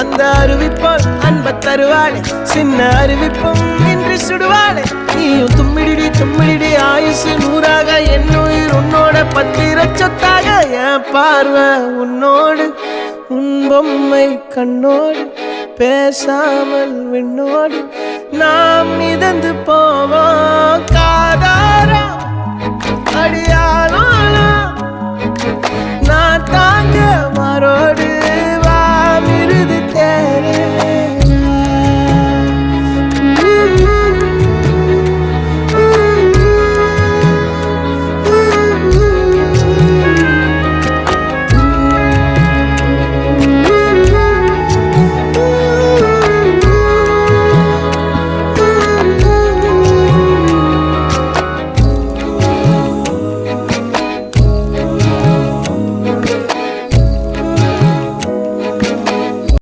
அந்த அறிவிப்போல் அன்ப தருவாளே சின்ன அறிவிப்பும் இன்று சுடுவாளே நீயும் தும்மிடி தும்மிடி ஆயுசு நூறாக என் உயிர் உன்னோட பத்திர சொத்தாக என் பார்வை உன்னோடு உன் பொம்மை கண்ணோடு பேசாமல் விண்ணோடு நாம் மிதந்து போவோம் காதாரா அடியாளோ நான் தாங்க மாறோடு